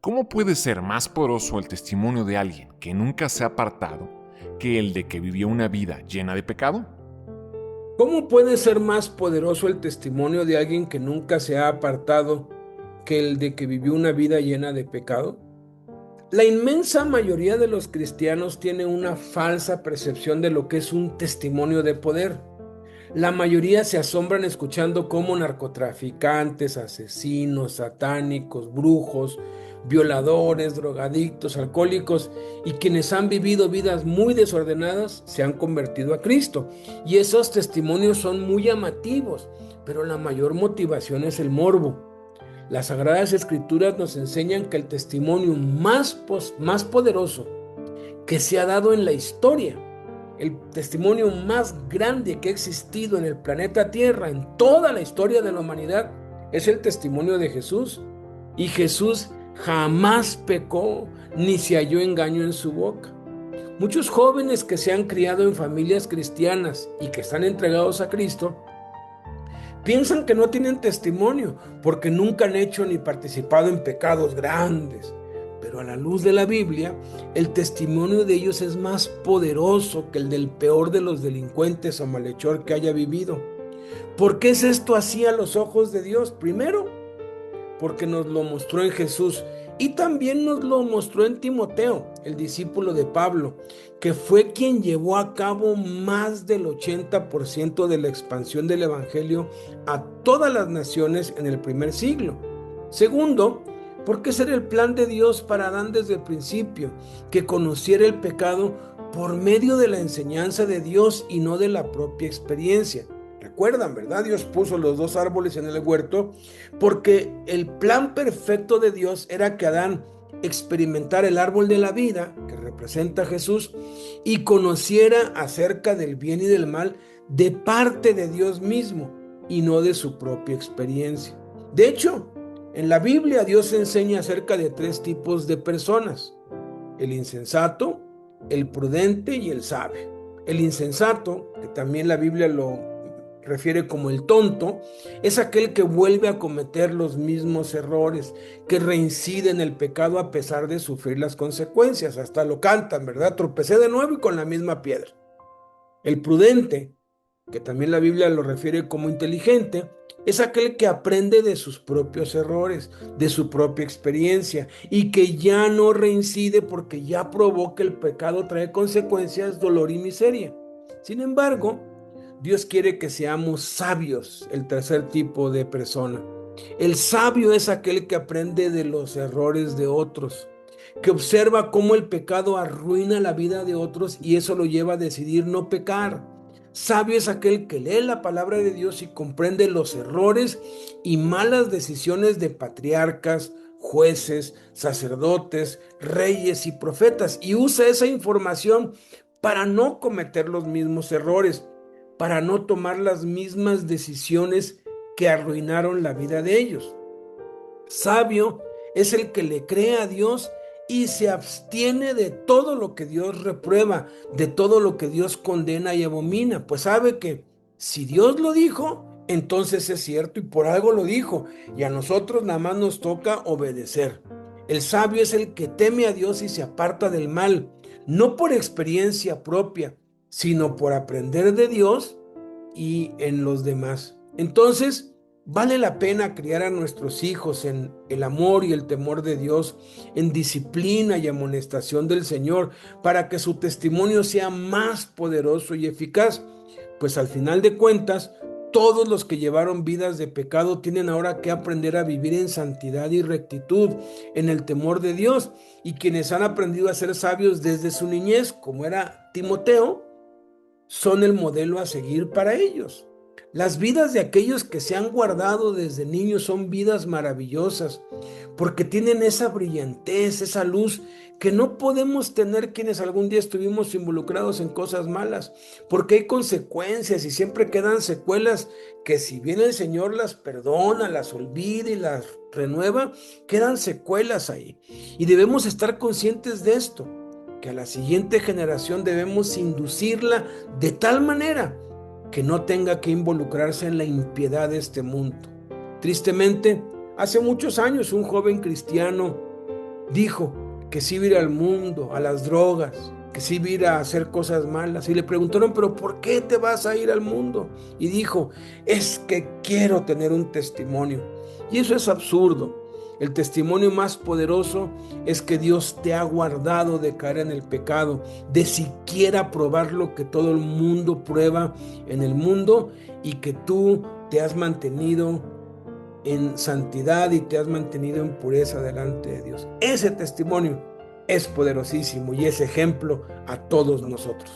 ¿Cómo puede ser más poderoso el testimonio de alguien que nunca se ha apartado que el de que vivió una vida llena de pecado? ¿Cómo puede ser más poderoso el testimonio de alguien que nunca se ha apartado que el de que vivió una vida llena de pecado? La inmensa mayoría de los cristianos tiene una falsa percepción de lo que es un testimonio de poder. La mayoría se asombran escuchando cómo narcotraficantes, asesinos, satánicos, brujos, violadores, drogadictos, alcohólicos y quienes han vivido vidas muy desordenadas se han convertido a Cristo. Y esos testimonios son muy llamativos, pero la mayor motivación es el morbo. Las Sagradas Escrituras nos enseñan que el testimonio más poderoso que se ha dado en la historia, el testimonio más grande que ha existido en el planeta Tierra, en toda la historia de la humanidad, es el testimonio de Jesús. Y Jesús jamás pecó ni se halló engaño en su boca. Muchos jóvenes que se han criado en familias cristianas y que están entregados a Cristo, piensan que no tienen testimonio porque nunca han hecho ni participado en pecados grandes. Pero a la luz de la Biblia, el testimonio de ellos es más poderoso que el del peor de los delincuentes o malhechor que haya vivido. ¿Por qué es esto así a los ojos de Dios? Primero, porque nos lo mostró en Jesús y también nos lo mostró en Timoteo, el discípulo de Pablo, que fue quien llevó a cabo más del 80% de la expansión del Evangelio a todas las naciones en el primer siglo. Segundo, porque ese era el plan de Dios para Adán desde el principio, que conociera el pecado por medio de la enseñanza de Dios y no de la propia experiencia. Recuerdan, ¿verdad? Dios puso los dos árboles en el huerto porque el plan perfecto de Dios era que Adán experimentara el árbol de la vida, que representa a Jesús, y conociera acerca del bien y del mal de parte de Dios mismo y no de su propia experiencia. De hecho, en la Biblia Dios enseña acerca de tres tipos de personas: el insensato, el prudente y el sabio. El insensato, que también la Biblia lo refiere como el tonto, es aquel que vuelve a cometer los mismos errores, que reincide en el pecado a pesar de sufrir las consecuencias. Hasta lo cantan, ¿verdad? Tropecé de nuevo y con la misma piedra. El prudente, que también la Biblia lo refiere como inteligente, es aquel que aprende de sus propios errores, de su propia experiencia y que ya no reincide porque ya probó que el pecado trae consecuencias, dolor y miseria. Sin embargo, Dios quiere que seamos sabios, el tercer tipo de persona. El sabio es aquel que aprende de los errores de otros, que observa cómo el pecado arruina la vida de otros y eso lo lleva a decidir no pecar. Sabio es aquel que lee la palabra de Dios y comprende los errores y malas decisiones de patriarcas, jueces, sacerdotes, reyes y profetas y usa esa información para no cometer los mismos errores, para no tomar las mismas decisiones que arruinaron la vida de ellos. Sabio es el que le cree a Dios y se abstiene de todo lo que Dios reprueba, de todo lo que Dios condena y abomina, pues sabe que si Dios lo dijo, entonces es cierto y por algo lo dijo, y a nosotros nada más nos toca obedecer. El sabio es el que teme a Dios y se aparta del mal, no por experiencia propia, sino por aprender de Dios y en los demás. Entonces, vale la pena criar a nuestros hijos en el amor y el temor de Dios, en disciplina y amonestación del Señor, para que su testimonio sea más poderoso y eficaz. Pues al final de cuentas, todos los que llevaron vidas de pecado tienen ahora que aprender a vivir en santidad y rectitud, en el temor de Dios. Y quienes han aprendido a ser sabios desde su niñez, como era Timoteo, son el modelo a seguir para ellos. Las vidas de aquellos que se han guardado desde niños son vidas maravillosas, porque tienen esa brillantez, esa luz que no podemos tener quienes algún día estuvimos involucrados en cosas malas, porque hay consecuencias y siempre quedan secuelas que si bien el Señor las perdona, las olvida y las renueva, quedan secuelas ahí. Y debemos estar conscientes de esto, que a la siguiente generación debemos inducirla de tal manera que no tenga que involucrarse en la impiedad de este mundo. Tristemente, hace muchos años un joven cristiano dijo que sí iba a ir al mundo, a las drogas, que sí iba a ir a hacer cosas malas. Y le preguntaron, ¿pero por qué te vas a ir al mundo? Y dijo, es que quiero tener un testimonio. Y eso es absurdo. El testimonio más poderoso es que Dios te ha guardado de caer en el pecado, de siquiera probar lo que todo el mundo prueba en el mundo, y que tú te has mantenido en santidad y te has mantenido en pureza delante de Dios. Ese testimonio es poderosísimo y es ejemplo a todos nosotros.